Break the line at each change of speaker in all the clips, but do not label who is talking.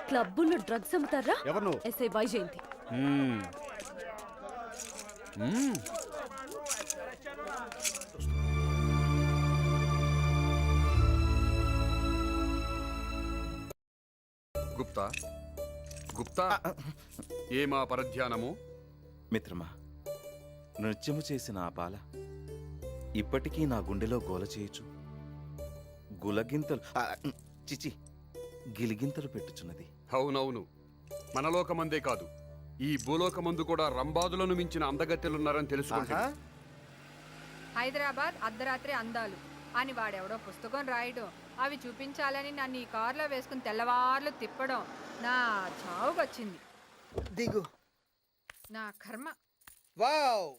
క్లబ్బుల్లో drugs అమ్ముతారా?
ఎవరు?
SI Vyjayanthi.
Gupta Gupta ఏమా పరధ్యానము?
మిత్రమా, నృత్యము చేసిన ఆ బాల ఇప్పటికీ నా గుండెలో గోల చేయొచ్చు. గులగింతలు చిచి గిలిగింతలు పెట్టుచున్నది.
అవునవును, మనలోకమందే కాదు, ఈ భూలోకమందు కూడా రంబాదులను మించిన అందగత్తెలున్నారని తెలుసుకుంటా.
హైదరాబాద్ అర్ధరాత్రి అందాలు అని వాడెవడో పుస్తకం రాయడం, అవి చూపించాలని నన్ను ఈ కారులో వేసుకుని తెల్లవార్లు తిప్పడం నా చావుకొచ్చింది.
దిగు.
నా కర్మ.
Wow,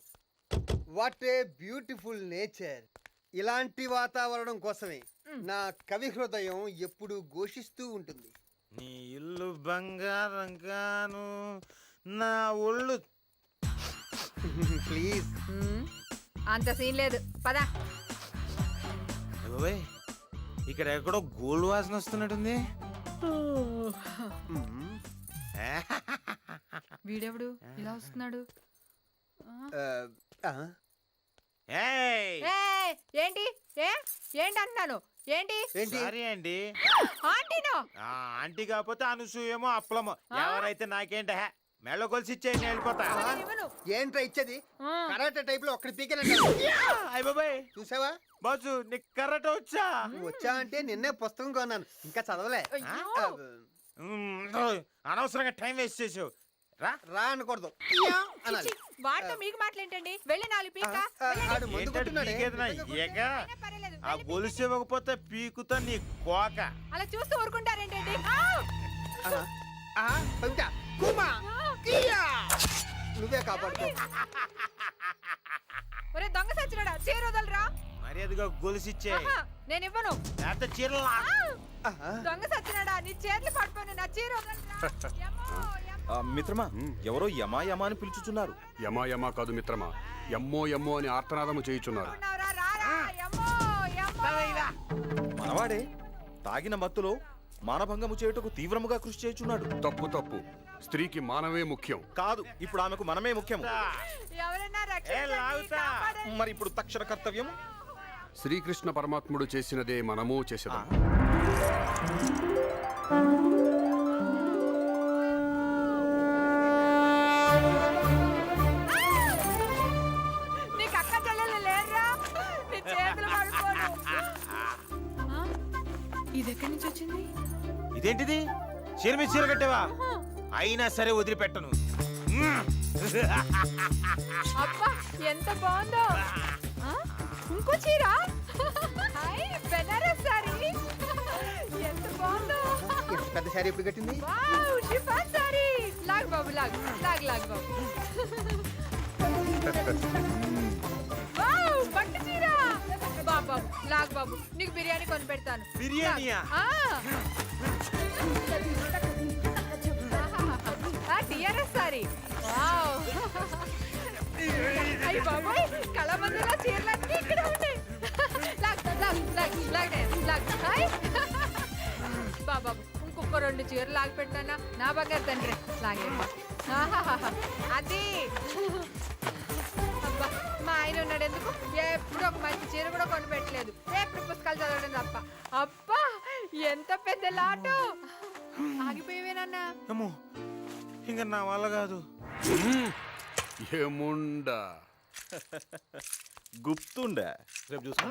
what a beautiful nature. ఇలాంటి వాతావరణం కోసమే నా కవి హృదయం ఎప్పుడు ఘోషిస్తూ ఉంటుంది.
నీ ఇల్లు బంగారం గాను, నా ఒళ్ళు.
ప్లీజ్.
అంత సీన్ లేదు, పదా.
బాబాయ్, ఇక్కడ ఎక్కడో గోల్డ్ వాసన వస్తున్నట్టుంది.
వీడెవడు ఇలా వస్తున్నాడు?
ఏయ్!
ఏయ్, ఏంటి ఏంటి అంటున్నాను? ఏంటి
సారీ అండి.
ఆంటీనో?
ఆంటీ కాకపోతే అనసూయమో అప్పలమో ఎవరైతే నాకేంట మెళ్ళ కొలిసి ఇచ్చేయండి, వెళ్ళిపోతా.
ఇవ్వను.
ఏంట్రా ఇచ్చేది? కరాటే టైప్ లో ఒక్కడి పీకనే.
అయ్య బాబాయ్,
చూసావా
బాసు నీకు కర్రట వచ్చా?
వచ్చా అంటే నిన్నే పుస్తకం కొన్నాను, ఇంకా చదవలే.
అయ్యో.
అనవసరంగా టైం వేస్ట్ చేసావు. రా
రా అనకూడదు అనాలి.
వాటితో మీకు మాటలేంటండి? వెళ్ళి 4 పీక.
ఆడు మందు కొట్టున్నాడే.
పర్వాలేదు,
ఆ గొలుసు ఇవ్వకపోతే పీకుతా నీ కోక.
అలా చూస్తూ ఊరుకుంటారేంటండి?
పవిట, కుమా, కియా. నువ్వే కాపాడుకో.
ఒరే దొంగ సచ్చినాడా, చీర వదలరా.
మర్యాదగా గొలుసు ఇచ్చే,
నేను ఇవ్వను.
లేకపోతే చీరలు
దొంగ సచ్చినాడా, నీ చేతులు పట్టుకొని నా చీర వదలరా. యమ్మో, యమ్మో.
మిత్రమా, ఎవరో యమా యమా అని పిలుచుచున్నారు.
యమా యమా కాదు మిత్రమా, ఎమ్మో ఎమ్మో అని ఆర్తనాదము చేయుచున్నారు.
ఉన్నావురా, రారా. యమ్మో, యమ్మో.
మనవాడే తాగిన మత్తులో మానభంగము చేయుటకు తీవ్రముగా కృషి చేయుచున్నాడు.
తప్పు తప్పు, స్త్రీకి మానవే ముఖ్యం.
కాదు, ఇప్పుడు ఆమెకు మనమే ముఖ్యము.
ఎవరైనా
లాగుతా.
రక్షించండి.
మరి ఇప్పుడు తక్షణ కర్తవ్యము
శ్రీకృష్ణ పరమాత్ముడు చేసినదే మనము చేసేదాం.
నీకు అక్క చెల్లెలు లేరురా? నీ చేతులు పడిపోను. ఇది ఎక్కడి నుంచి వచ్చింది?
ఇదేంటిది? చీర మీద చీర కట్టావా? అయినా సరే వదిలిపెట్టను.
అబ్బా, ఎంత బాగుందో. ఇంకో చీర, బెనారస్ సారీ, ఎంత బాగుందో.
పెద్ద శారీ ఎప్పుడు కట్టింది?
Wow, chiffon sari. లాగ్ బాబు, లాగ్ లాగ్ లాగ్ బాబు. వావ్, పట్టు చీర. బాబు లాగ్ బాబు, నీకు బిర్యానీ కొని పెడతాను.
బిర్యానీయా?
టిఆర్ఎస్ సారీ. వావ్. అయ్య బాబోయ్, కళమందులో చీరలన్నీ ఇక్కడ ఉన్నాయి. లాగ్ లాగ్ లాగ్ లాగ్ లాగ్. హాయ్ బాబు, ఇంకొక 2 చీరలు లాగి పెట్టానా నా బంగారు తండ్రి. లాగేమ్మా. అది అబ్బా, మా ఆయన ఉన్నాడు ఎందుకు? ఎప్పుడు ఒక మంచి చీర కూడా కొని పెట్టలేదు, ఎప్పుడు పుస్తకాలు చదవడం తప్ప. అబ్బా, ఎంత పెద్ద లాటు. ఆగిపోయేవేనన్నా.
అమ్మో, ఇంకా నా వల్ల కాదు.
ఏముండా
గుప్తుండా.
రేపు చూసుకో.